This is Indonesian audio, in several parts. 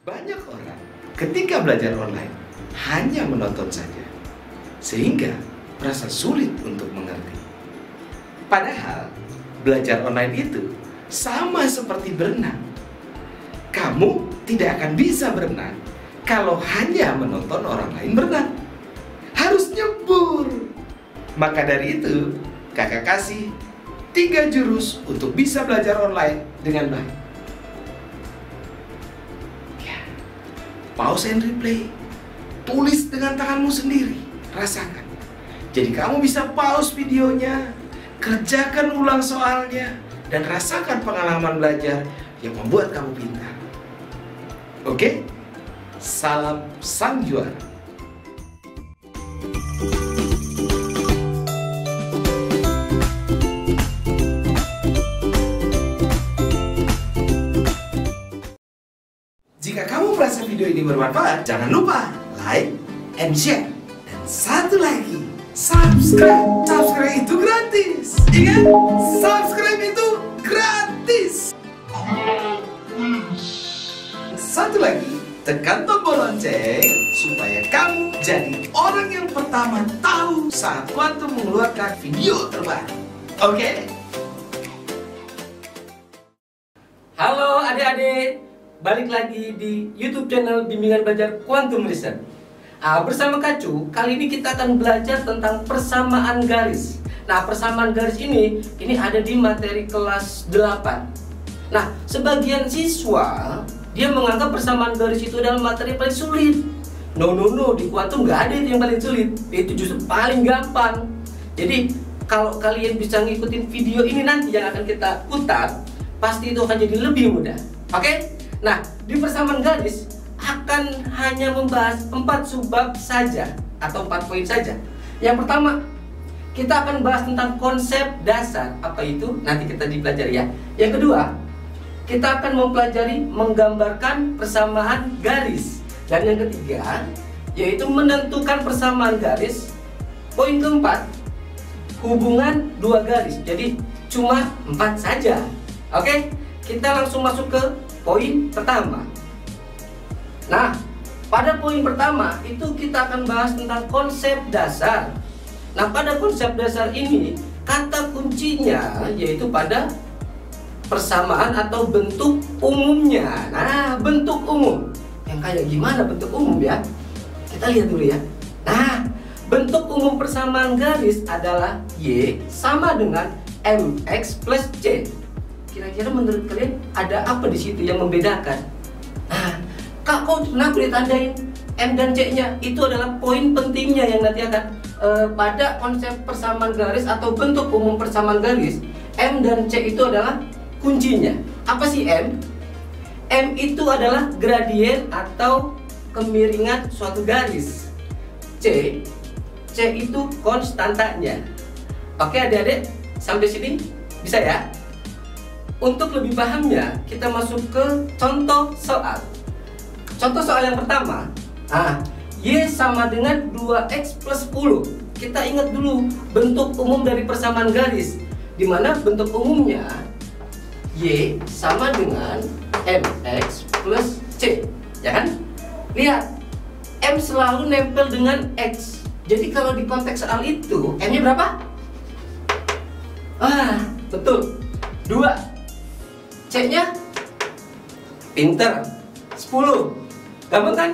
Banyak orang ketika belajar online hanya menonton saja, sehingga merasa sulit untuk mengerti. Padahal belajar online itu sama seperti berenang. Kamu tidak akan bisa berenang kalau hanya menonton orang lain berenang. Harus nyebur. Maka dari itu, kakak kasih 3 jurus untuk bisa belajar online dengan baik. Pause and replay. Tulis dengan tanganmu sendiri. Rasakan. Jadi kamu bisa pause videonya, kerjakan ulang soalnya, dan rasakan pengalaman belajar yang membuat kamu pintar. Oke? Salam sang juara. Jika kamu merasa video ini bermanfaat, jangan lupa like and share. Dan satu lagi, subscribe. Subscribe itu gratis. Ingat, subscribe itu gratis. Satu lagi, tekan tombol lonceng supaya kamu jadi orang yang pertama tahu saat Quantum mengeluarkan video terbaru. Oke? Halo adik-adik, balik lagi di YouTube channel Bimbingan Belajar Quantum Research. Bersama Kacu, kali ini kita akan belajar tentang persamaan garis. Nah, persamaan garis ini ada di materi kelas 8. Nah, sebagian siswa dia menganggap persamaan garis itu adalah materi paling sulit. No, di Quantum nggak ada itu yang paling sulit. Itu justru paling gampang. Jadi, kalau kalian bisa ngikutin video ini nanti yang akan kita putar, pasti itu akan jadi lebih mudah. Oke? Nah, di persamaan garis akan hanya membahas 4 subbab saja atau 4 poin saja. Yang pertama, kita akan bahas tentang konsep dasar. Apa itu? Nanti kita dipelajari ya. Yang kedua, kita akan mempelajari menggambarkan persamaan garis. Dan yang ketiga, yaitu menentukan persamaan garis. Poin keempat, hubungan 2 garis. Jadi cuma 4 saja. Oke? Kita langsung masuk ke poin pertama. Nah, pada poin pertama itu kita akan bahas tentang konsep dasar. Nah, pada konsep dasar ini kata kuncinya yaitu pada persamaan atau bentuk umumnya. Nah, bentuk umum yang kayak gimana bentuk umum ya? Kita lihat dulu ya. Nah, bentuk umum persamaan garis adalah Y sama dengan MX plus C. Kira-kira menurut kalian ada apa di situ yang membedakan? Nah, Kak, kok kenapa ditandain M dan C-nya? Itu adalah poin pentingnya yang nanti akan pada konsep persamaan garis atau bentuk umum persamaan garis. M dan C itu adalah kuncinya. Apa sih M? M itu adalah gradien atau kemiringan suatu garis. C itu konstantanya. Oke adik-adik, sampai sini bisa ya? Untuk lebih pahamnya, kita masuk ke contoh soal. Contoh soal yang pertama, Y sama dengan 2X plus 10. Kita ingat dulu bentuk umum dari persamaan garis, di mana bentuk umumnya Y sama dengan MX plus C, ya kan? Lihat, M selalu nempel dengan X. Jadi kalau di konteks soal itu, M-nya berapa? Betul, 2. C-nya pinter, 10. Gampang kan?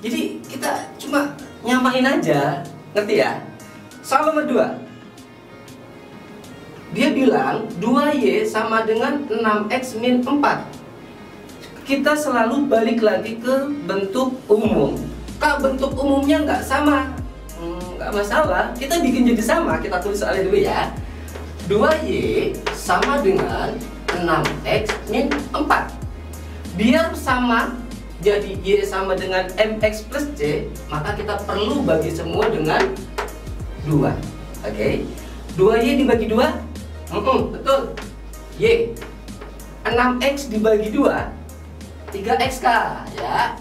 Jadi kita cuma nyamain aja, ngerti ya? Soal nomor 2, dia bilang 2Y sama dengan 6X min 4. Kita selalu balik lagi ke bentuk umum. Kak, bentuk umumnya nggak sama. Nggak masalah, kita bikin jadi sama. Kita tulis soalnya dulu ya. 2Y sama dengan 6X min 4. Biar sama, jadi Y sama dengan MX plus C, maka kita perlu bagi semua dengan 2. Oke? 2Y dibagi 2? Betul. Y 6X dibagi 2 3X ya.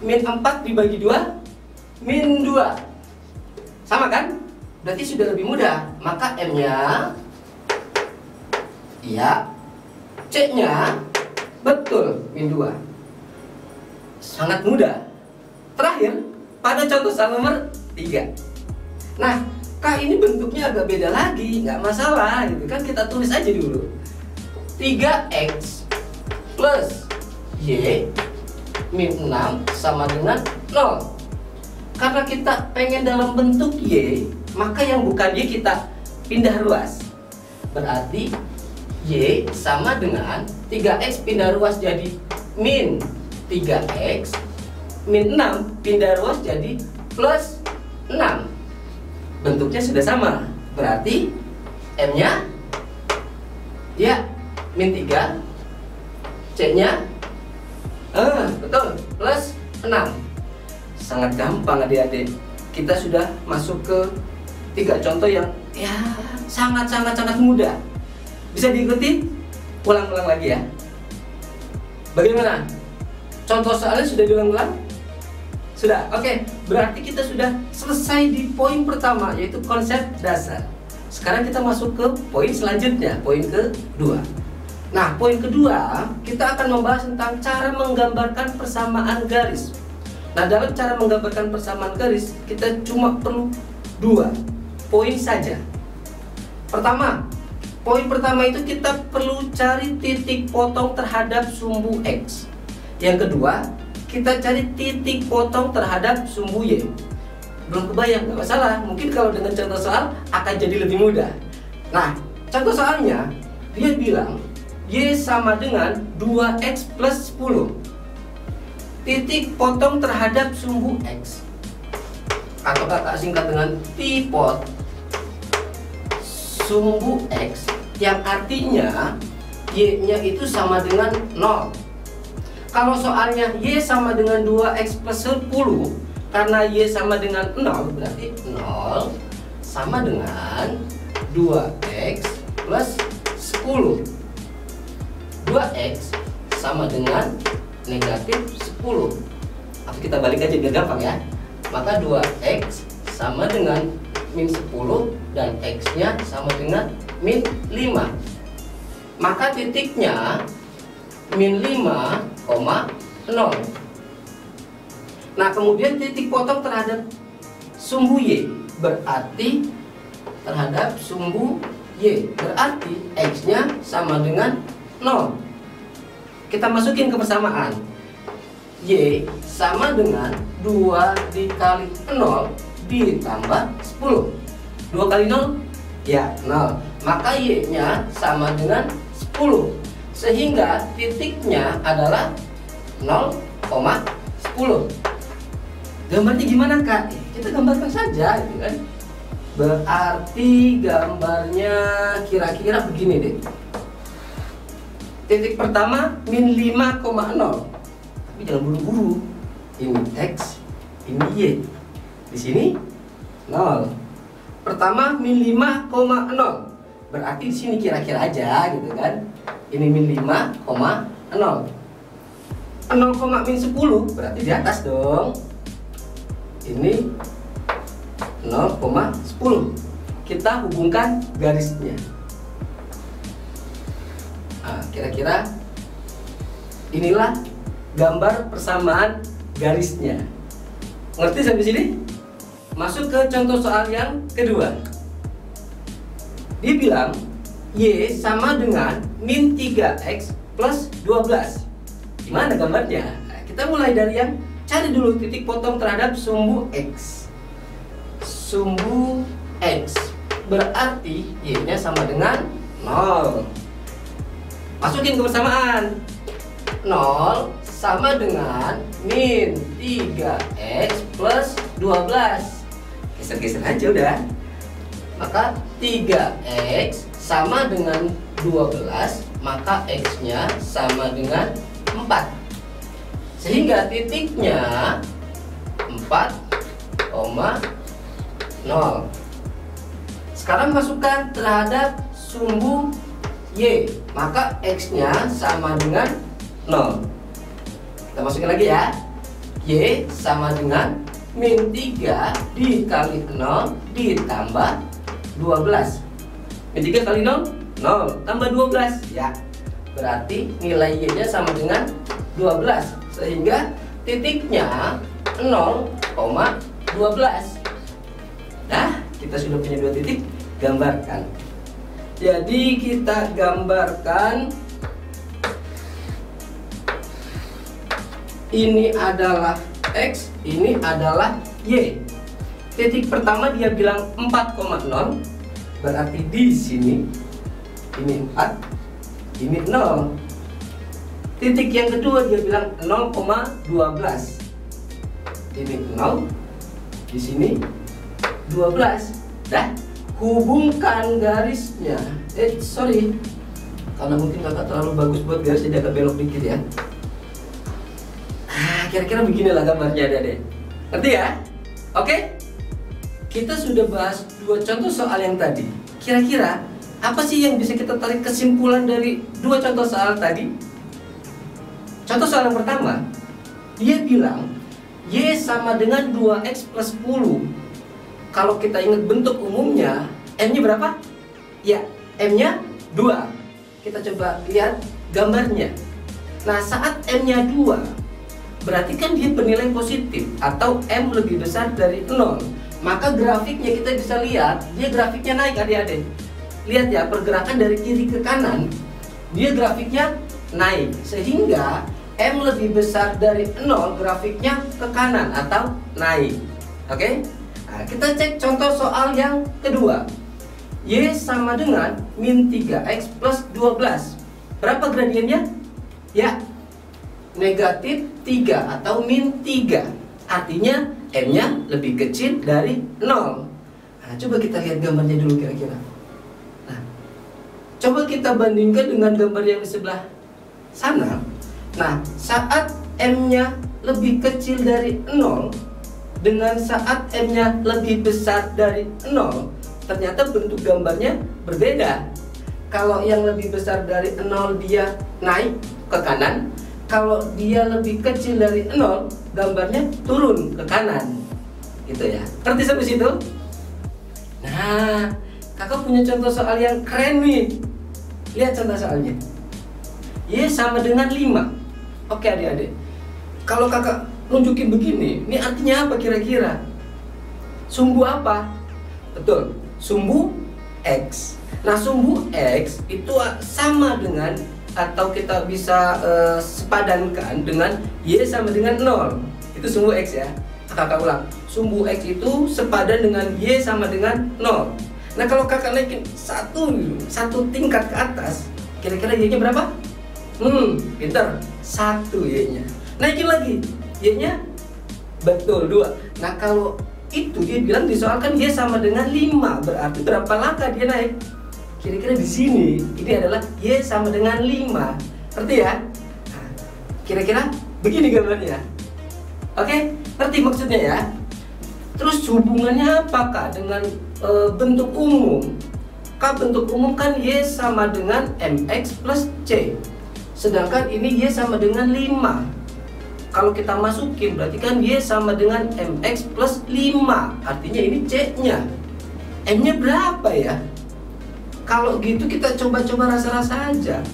Min 4 dibagi 2 min 2. Sama kan? Berarti sudah lebih mudah. Maka M-nya iya, C-nya betul min 2. Sangat mudah. Terakhir, pada contoh soal nomor 3. Nah, K ini bentuknya agak beda lagi, nggak masalah gitu kan, kita tulis aja dulu. 3X plus Y min 6 sama dengan 0. Karena kita pengen dalam bentuk Y, maka yang bukan Y kita pindah ruas. Berarti Y sama dengan 3X pindah ruas jadi min 3X, min 6 pindah ruas jadi plus 6. Bentuknya sudah sama, berarti M-nya ya min 3, C-nya betul, plus 6. Sangat gampang adik-adik. Kita sudah masuk ke 3 contoh yang ya sangat mudah. Bisa diikuti? Ulang-ulang lagi ya. Bagaimana? Contoh soalnya sudah diulang-ulang? Sudah, oke. Berarti kita sudah selesai di poin pertama, yaitu konsep dasar. Sekarang kita masuk ke poin selanjutnya, poin kedua. Nah, poin kedua, kita akan membahas tentang cara menggambarkan persamaan garis. Nah, dalam cara menggambarkan persamaan garis, kita cuma perlu 2 poin saja. Poin pertama itu kita perlu cari titik potong terhadap sumbu X. Yang kedua, kita cari titik potong terhadap sumbu Y. Belum kebayang, nggak masalah. Mungkin kalau dengan contoh soal akan jadi lebih mudah. Nah, contoh soalnya dia bilang Y sama dengan 2X plus 10. Titik potong terhadap sumbu X, atau kakak singkat dengan tipot sumbu X, yang artinya Y-nya itu sama dengan 0. Kalau soalnya Y sama dengan 2X plus 10, karena Y sama dengan 0, berarti 0 sama dengan 2X plus 10. 2X sama dengan negatif 10. Atau kita balik aja biar gampang ya. Maka 2X sama dengan min 10 dan X-nya sama dengan min 5. Maka titiknya min 5,0. Nah, kemudian titik potong terhadap sumbu Y, berarti terhadap sumbu Y, berarti X-nya sama dengan 0. Kita masukin ke persamaan. Y sama dengan 2 dikali 0 ditambah 10. 2 kali 0? Ya, 0. Maka Y-nya sama dengan 10. Sehingga titiknya adalah 0,10. Gambarnya gimana, Kak? Kita gambarkan saja gitu kan. Berarti gambarnya kira-kira begini deh. Titik pertama min 5,0. Tapi jangan buru-buru. Ini X, ini Y. Di sini 0. Pertama min 5,0. Berarti di sini kira-kira aja gitu kan. Ini min 5,0. 0, min 10 berarti di atas dong. Ini 0,10. Kita hubungkan garisnya. Nah, kira-kira inilah gambar persamaan garisnya. Ngerti sampai sini? Masuk ke contoh soal yang kedua. Dia bilang Y sama dengan min 3X plus 12. Gimana gambarnya? Nah, kita mulai dari yang cari dulu titik potong terhadap sumbu X. Sumbu X berarti Y-nya sama dengan 0. Masukin ke persamaan. 0 sama dengan min 3X plus 12. Geser-geser aja udah. Maka 3X sama dengan 12, maka X-nya sama dengan 4. Sehingga titiknya 4,0. Sekarang masukkan terhadap sumbu Y, maka X-nya sama dengan 0. Kita masukin lagi ya. Y sama dengan min 3 dikali 0 ditambah 12. Min 3 kali 0, 0 tambah 12 ya. Berarti nilai Y-nya sama dengan 12. Sehingga titiknya 0,12. Nah, kita sudah punya 2 titik, gambarkan. Jadi kita gambarkan ini adalah X, ini adalah Y. Titik pertama dia bilang 4,0, berarti di sini ini 4, ini 0. Titik yang kedua dia bilang 0,12. Ini 0, di sini 12. Dah, hubungkan garisnya. Sorry, karena mungkin kakak terlalu bagus buat garis, jadi agak belok dikit ya. Kira-kira beginilah gambarnya, Adik-adik. Ngerti ya? Oke? Kita sudah bahas 2 contoh soal yang tadi. Kira-kira apa sih yang bisa kita tarik kesimpulan dari 2 contoh soal tadi? Contoh soal yang pertama, dia bilang Y sama dengan 2X plus 10. Kalau kita ingat bentuk umumnya, M-nya berapa? Ya, M-nya 2. Kita coba lihat gambarnya. Nah, saat M-nya 2, berarti kan dia bernilai positif atau M lebih besar dari 0. Maka grafiknya kita bisa lihat, dia grafiknya naik, adik-adik. Lihat ya, pergerakan dari kiri ke kanan, dia grafiknya naik. Sehingga M lebih besar dari 0, grafiknya ke kanan atau naik. Oke? Nah, kita cek contoh soal yang kedua. Y sama dengan min 3X plus 12. Berapa gradiennya? Ya, negatif 3 atau min 3. Artinya M-nya lebih kecil dari 0. Nah, coba kita lihat gambarnya dulu kira-kira. Nah, coba kita bandingkan dengan gambar yang di sebelah sana. Nah, saat M-nya lebih kecil dari 0 dengan saat M-nya lebih besar dari 0, ternyata bentuk gambarnya berbeda. Kalau yang lebih besar dari 0 dia naik ke kanan, kalau dia lebih kecil dari 0, gambarnya turun ke kanan. Gitu ya. Ngerti sampai situ? Nah, kakak punya contoh soal yang keren nih. Lihat contoh soalnya. Y sama dengan 5. Oke adik-adik, kalau kakak nunjukin begini, ini artinya apa kira-kira? Sumbu apa? Betul, sumbu X. Nah, sumbu X itu sama dengan, atau kita bisa sepadankan dengan Y sama dengan 0. Itu sumbu X ya. Kakak ulang, sumbu X itu sepadan dengan Y sama dengan 0. Nah, kalau kakak naikin satu tingkat ke atas, kira-kira Y-nya berapa? Pinter, 1 Y-nya. Naikin lagi, Y-nya betul 2. Nah, kalau itu dia bilang disoalkan Y sama dengan 5, berarti berapa langkah dia naik? Kira-kira di sini ini adalah Y sama dengan 5. Ngerti ya? Nah, kira-kira begini gambarnya. Oke, ngerti maksudnya ya? Terus hubungannya apakah dengan bentuk umum? Bentuk umum kan Y sama dengan MX plus C. Sedangkan ini Y sama dengan 5. Kalau kita masukin berarti kan Y sama dengan MX plus 5. Artinya ini C-nya. M-nya berapa ya? Kalau gitu kita coba-coba rasa-rasa aja.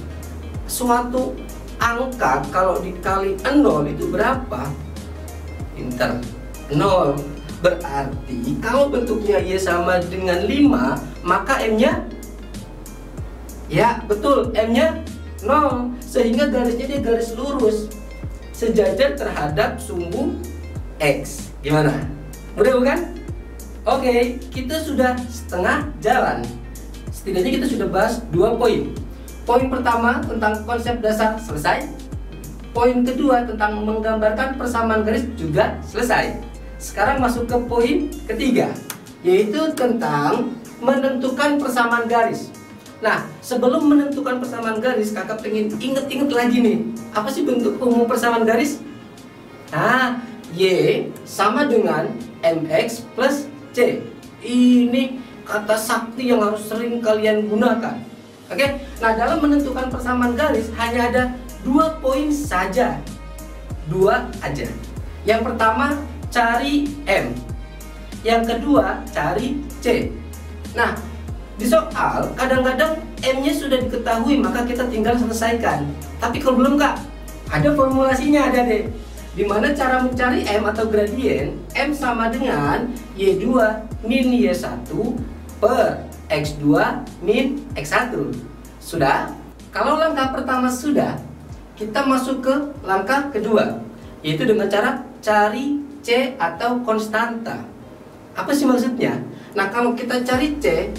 Suatu angka kalau dikali 0 itu berapa? Pinter. 0. Berarti kalau bentuknya Y sama dengan 5, maka M-nya, ya betul, M-nya 0. Sehingga garisnya dia garis lurus sejajar terhadap sumbu X. Gimana? Mudah bukan? Oke, kita sudah setengah jalan. Setidaknya kita sudah bahas 2 poin. Poin pertama tentang konsep dasar selesai. Poin kedua tentang menggambarkan persamaan garis juga selesai. Sekarang masuk ke poin ketiga, yaitu tentang menentukan persamaan garis. Nah, sebelum menentukan persamaan garis, kakak pengen inget-inget lagi nih, apa sih bentuk umum persamaan garis? Nah, Y sama dengan MX plus C. Ini kata sakti yang harus sering kalian gunakan. Oke, nah dalam menentukan persamaan garis hanya ada 2 poin saja. 2 aja. Yang pertama, cari M. Yang kedua, cari C. Nah, di soal kadang-kadang M-nya sudah diketahui, maka kita tinggal selesaikan. Tapi kalau belum kak, ada formulasinya, ada deh. Dimana cara mencari M atau gradien, M sama dengan Y2 min Y1 per X2 min X1. Sudah? Kalau langkah pertama sudah, kita masuk ke langkah kedua, yaitu dengan cara cari C atau konstanta. Apa sih maksudnya? Nah, kalau kita cari C,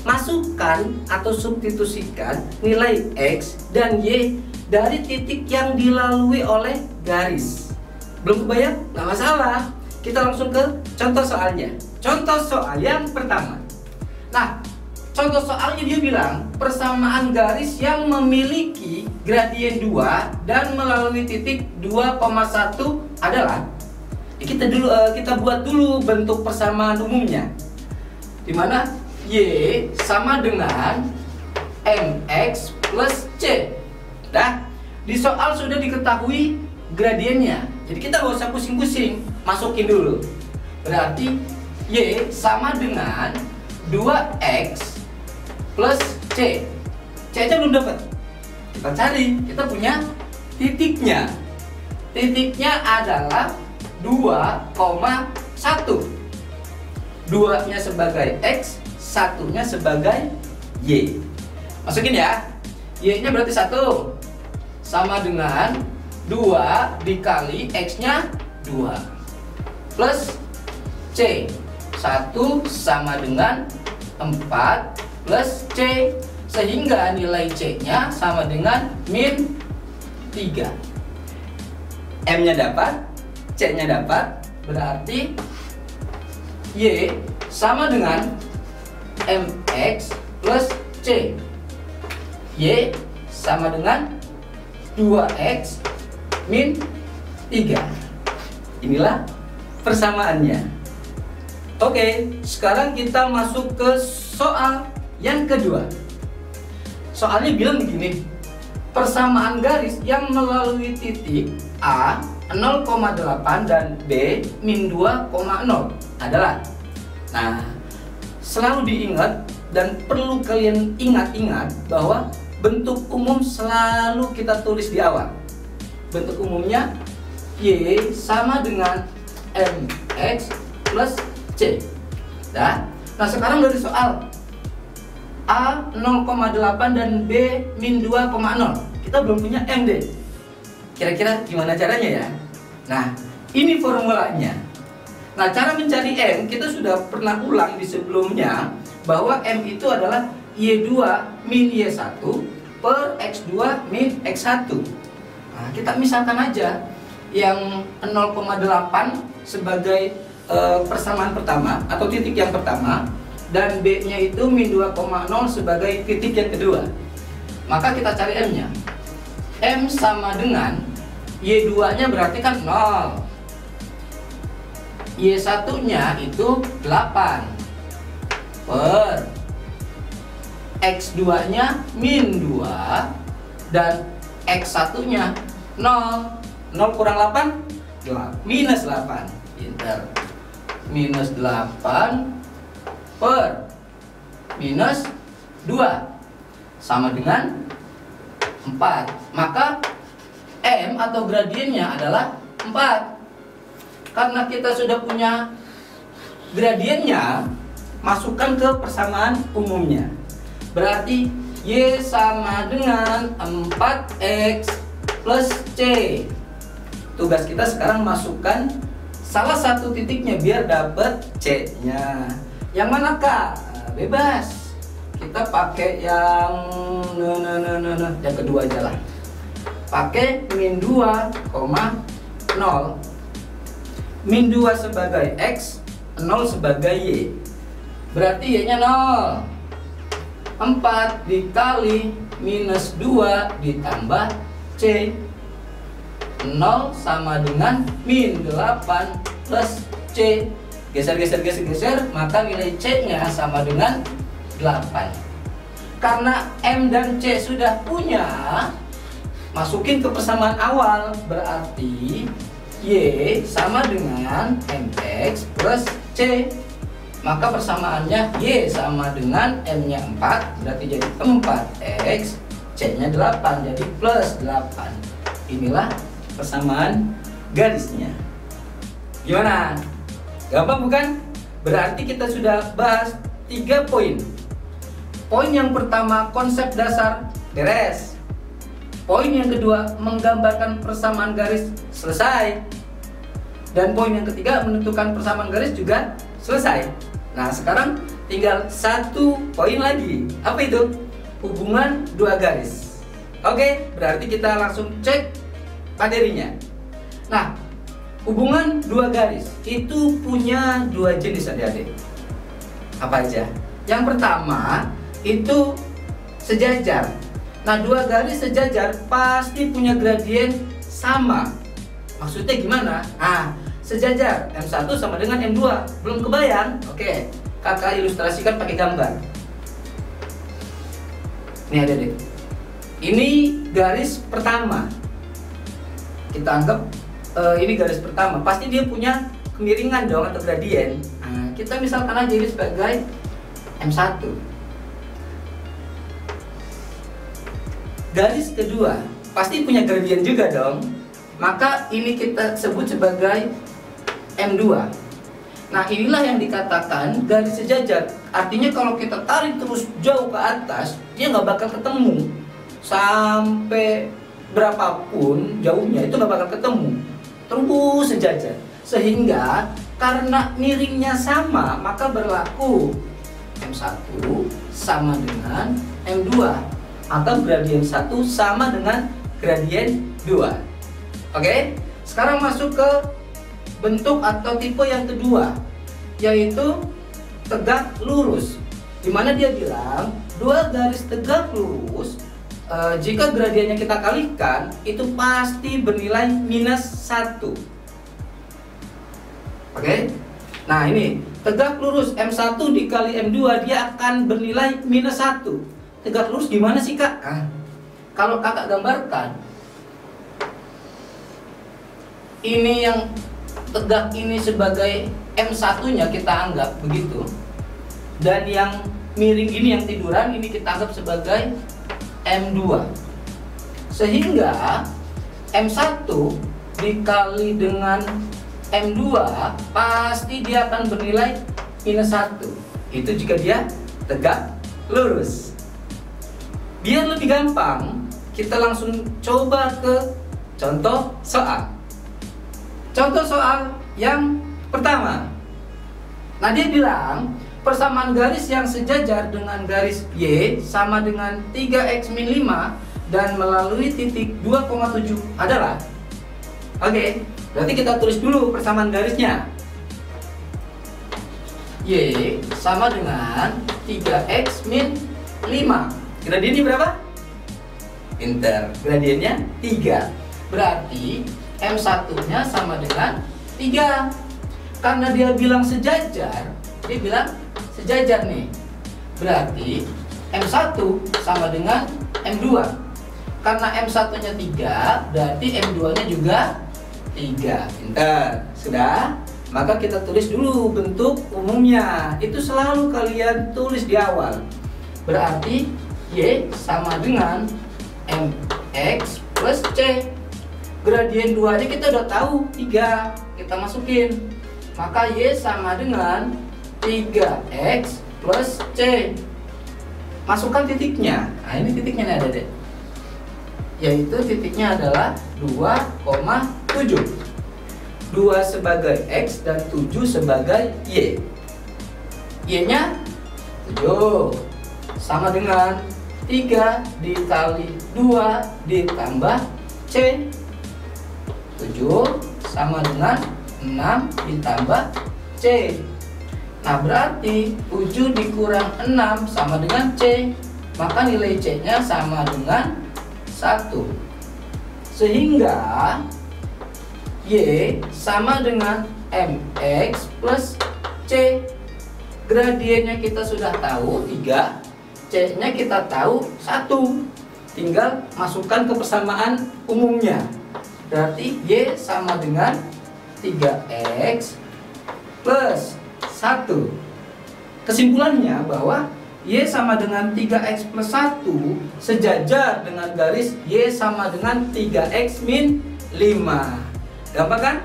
masukkan atau substitusikan nilai X dan Y dari titik yang dilalui oleh garis. Belum kebayang? Nggak masalah. Kita langsung ke contoh soalnya. Contoh soal yang pertama. Nah, contoh soalnya dia bilang persamaan garis yang memiliki gradien 2 dan melalui titik 2,1 adalah kita buat dulu bentuk persamaan umumnya. Dimana Y sama dengan MX plus C. Dah, di soal sudah diketahui gradiennya. Jadi kita nggak usah pusing-pusing, masukin dulu. Berarti Y sama dengan 2X plus C. C aja belum dapat. Kita cari, kita punya titiknya. Titiknya adalah 2,1. 2-nya sebagai X, 1-nya sebagai Y. Masukin ya. Y-nya berarti 1 sama dengan 2 dikali X-nya 2 plus C. 1 sama dengan 4 plus C, sehingga nilai C-nya sama dengan min 3. M-nya dapat, C-nya dapat, berarti Y sama dengan MX plus C. Y sama dengan 2X min 3. Inilah persamaannya. Oke, sekarang kita masuk ke soal yang kedua. Soalnya bilang begini, persamaan garis yang melalui titik A 0,8 dan B min 2,0 adalah. Nah, selalu diingat dan perlu kalian ingat-ingat bahwa bentuk umum selalu kita tulis di awal. Bentuk umumnya Y sama dengan MX plus C. Nah, sekarang dari soal A 0,8 dan B min 2,0. Kita belum punya M deh. Kira-kira gimana caranya ya? Nah, ini formulanya. Nah, cara mencari M kita sudah pernah ulang di sebelumnya, bahwa M itu adalah Y2 min Y1 per X2 min X1. Nah, kita misalkan aja yang 0,8 sebagai persamaan pertama atau titik yang pertama, dan B-nya itu min 2,0 sebagai titik yang kedua. Maka kita cari M-nya. M sama dengan Y2-nya berarti kan 0. Y1-nya itu 8 per X2-nya min 2 dan X1-nya 0. 0 kurang 8? Minus 8. Pinter. Minus 8 per minus 2 sama dengan 4. Maka M atau gradiennya adalah 4. Karena kita sudah punya gradiennya, masukkan ke persamaan umumnya. Berarti Y sama dengan 4X plus C. Tugas kita sekarang masukkan salah satu titiknya biar dapat C-nya. Yang mana Kak? Bebas. Kita pakai yang yang kedua aja lah. Pakai min 2,0. Min 2 sebagai X, 0 sebagai Y. Berarti Y-nya 0. 4 dikali minus 2 ditambah C. 0 sama dengan min 8 plus C. Geser, maka nilai C-nya sama dengan 8. Karena M dan C sudah punya, masukin ke persamaan awal. Berarti Y sama dengan MX plus C. Maka persamaannya Y sama dengan M-nya 4, berarti jadi 4X, C-nya 8, jadi plus 8. Inilah persamaan garisnya. Gimana? Gampang bukan? Berarti kita sudah bahas 3 poin. Poin yang pertama, konsep dasar, beres. Poin yang kedua, menggambarkan persamaan garis, selesai. Dan poin yang ketiga, menentukan persamaan garis juga selesai. Nah, sekarang tinggal 1 poin lagi. Apa itu? Hubungan 2 garis. Oke, berarti kita langsung cek materinya. Nah, hubungan 2 garis itu punya 2 jenis adik-adik. Apa aja? Yang pertama itu sejajar. Nah, 2 garis sejajar pasti punya gradien sama. Maksudnya gimana? Nah, sejajar M1 sama dengan M2. Belum kebayang? Oke, kakak ilustrasikan pakai gambar. Nih adik-adik, ini garis pertama. Kita anggap ini garis pertama. Pasti dia punya kemiringan dong atau gradien. Nah, kita misalkan aja ini sebagai M1. Garis kedua pasti punya gradien juga dong. Maka ini kita sebut sebagai M2. Nah, inilah yang dikatakan garis sejajar. Artinya kalau kita tarik terus jauh ke atas, dia nggak bakal ketemu. Sampai berapapun jauhnya itu nggak bakal ketemu. Terus sejajar. Sehingga karena miringnya sama, maka berlaku M1 sama dengan M2. Atau gradien 1 sama dengan gradien 2. Oke, sekarang masuk ke bentuk atau tipe yang kedua, yaitu tegak lurus. Dimana dia bilang 2 garis tegak lurus, jika gradiennya kita kalikan, itu pasti bernilai -1. Oke, nah ini tegak lurus M1 dikali M2, dia akan bernilai -1. Tegak lurus gimana sih kak? Kalau kakak gambarkan, ini yang tegak ini sebagai M1-nya kita anggap begitu. Dan yang miring ini, yang tiduran ini kita anggap sebagai M2. Sehingga M1 dikali dengan M2 pasti dia akan bernilai -1. Itu jika dia tegak lurus. Biar lebih gampang, kita langsung coba ke contoh soal. Contoh soal yang pertama. Nah, dia bilang persamaan garis yang sejajar dengan garis Y sama dengan 3x-5 dan melalui titik 2,7 adalah. Oke, berarti kita tulis dulu persamaan garisnya. Y sama dengan 3x-5. Gradiennya berapa? Pinter, gradiennya 3. Berarti M1-nya sama dengan 3. Karena dia bilang sejajar, dia bilang sejajar nih. Berarti M1 sama dengan M2. Karena M1-nya 3, berarti M2-nya juga 3. Pinter, sudah? Maka kita tulis dulu bentuk umumnya. Itu selalu kalian tulis di awal. Berarti Y sama dengan MX plus C. Gradien 2 nya kita udah tahu 3, kita masukin. Maka Y sama dengan 3X plus C. Masukkan titiknya. Nah, ini titiknya nih ada deh. Yaitu titiknya adalah 2,7. 2 sebagai X dan 7 sebagai Y. Y nya 7 sama dengan 3 dikali 2 ditambah C. 7 sama dengan 6 ditambah C. Nah, berarti 7 dikurang 6 sama dengan C. Maka nilai C nya sama dengan 1. Sehingga Y sama dengan MX plus C. Gradiennya kita sudah tahu 3, C-nya kita tahu 1. Tinggal masukkan ke persamaan umumnya. Berarti Y sama dengan 3X plus 1. Kesimpulannya bahwa Y sama dengan 3X plus 1 sejajar dengan garis Y sama dengan 3X min 5. Gampang kan?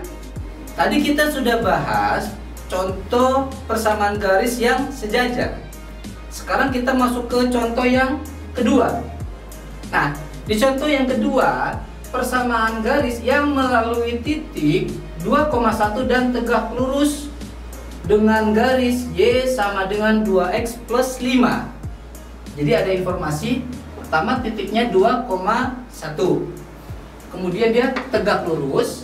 Tadi kita sudah bahas contoh persamaan garis yang sejajar. Sekarang kita masuk ke contoh yang kedua. Nah, di contoh yang kedua, persamaan garis yang melalui titik 2,1 dan tegak lurus dengan garis Y sama dengan 2X plus 5. Jadi ada informasi, pertama titiknya 2,1. Kemudian dia tegak lurus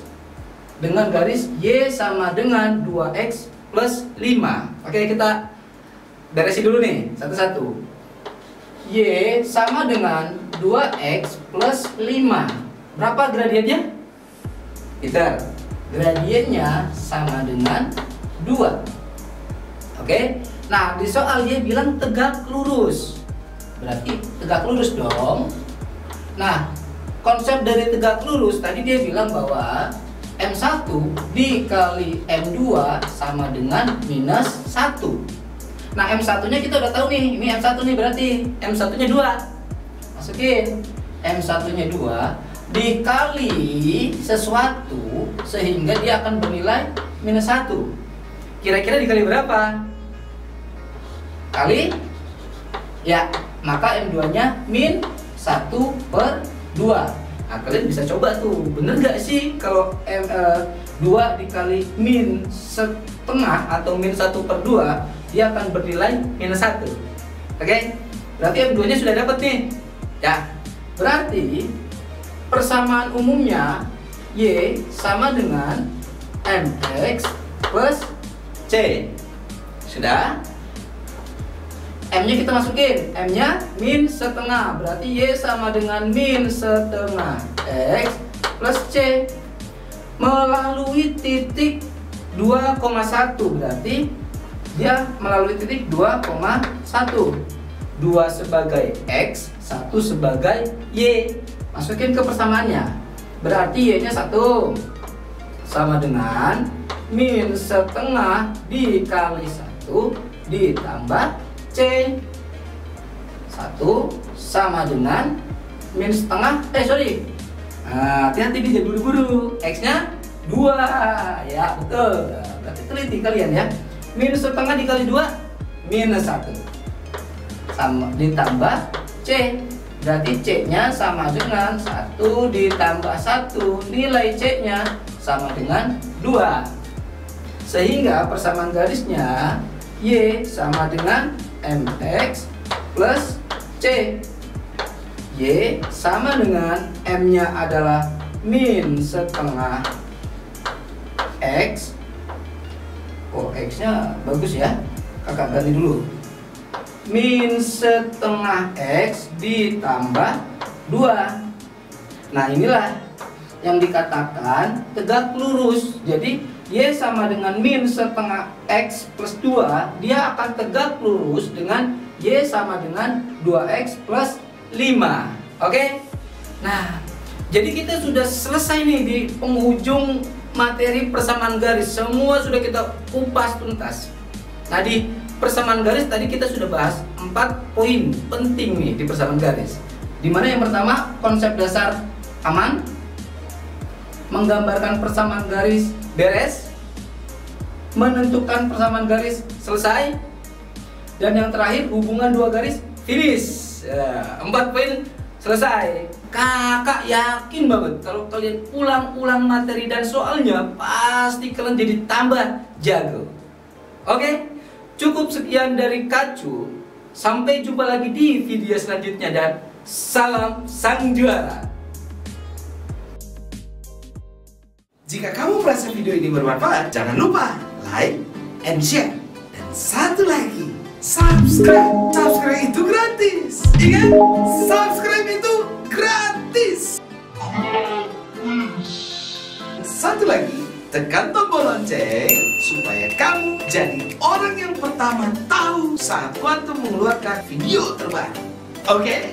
dengan garis Y sama dengan 2X plus 5. Oke, kita beresin dulu nih satu-satu. Y sama dengan 2X plus 5. Berapa gradiennya? Pintar. Gradiennya sama dengan 2. Oke. Nah, di soal dia bilang tegak lurus. Berarti tegak lurus dong. Nah, konsep dari tegak lurus tadi dia bilang bahwa M1 dikali M2 sama dengan minus 1. Nah, M1-nya kita udah tahu nih. Ini M1 nih, berarti M1-nya 2. Masukin. M1-nya 2 dikali sesuatu sehingga dia akan bernilai minus 1. Kira-kira dikali berapa? Kali? Ya, maka M2-nya min 1/2. Nah, kalian bisa coba tuh, bener gak sih kalau 2 dikali min setengah atau min 1/2 dia akan bernilai minus 1. Oke? Berarti M2-nya sudah dapat nih. Ya, berarti persamaan umumnya Y sama dengan MX plus C. Sudah? M-nya kita masukin. M-nya min setengah. Berarti Y sama dengan min setengah X plus C. Melalui titik 2,1. Berarti dia melalui titik 2,1. 2 sebagai X, 1 sebagai Y. Masukin ke persamaannya. Berarti Y-nya 1 sama dengan min setengah dikali 1 ditambah C. 1 sama dengan min setengah, nah, hati-hati dia buru-buru. X-nya 2. Ya, betul. Berarti teliti kalian ya. Min setengah dikali 2 minus 1 sama ditambah C. Berarti C-nya sama dengan 1 ditambah 1. Nilai C-nya sama dengan 2. Sehingga persamaan garisnya Y sama dengan MX plus C. Y sama dengan M-nya adalah min setengah X. Oh, X-nya bagus ya. Kakak ganti dulu. Min setengah X ditambah 2. Nah, inilah yang dikatakan tegak lurus. Jadi Y sama dengan min setengah X plus 2, dia akan tegak lurus dengan Y sama dengan 2X plus 5. Oke? Nah, jadi kita sudah selesai nih di penghujung materi persamaan garis. Semua sudah kita kupas tuntas. Nah, di persamaan garis tadi kita sudah bahas 4 poin penting nih di persamaan garis. Dimana yang pertama, konsep dasar aman, menggambarkan persamaan garis beres, menentukan persamaan garis selesai, dan yang terakhir hubungan dua garis finish. Ya, 4 poin selesai. Kakak yakin banget kalau kalian ulang-ulang materi dan soalnya pasti kalian jadi tambah jago. Oke? Cukup sekian dari Kacu. Sampai jumpa lagi di video selanjutnya dan salam sang juara. Jika kamu merasa video ini bermanfaat, jangan lupa like and share. Dan satu lagi, subscribe. Subscribe itu gratis. Ingat, subscribe itu gratis. Satu lagi, tekan tombol lonceng supaya kamu jadi orang yang pertama tahu saat Quantum mengeluarkan video terbaru. Oke?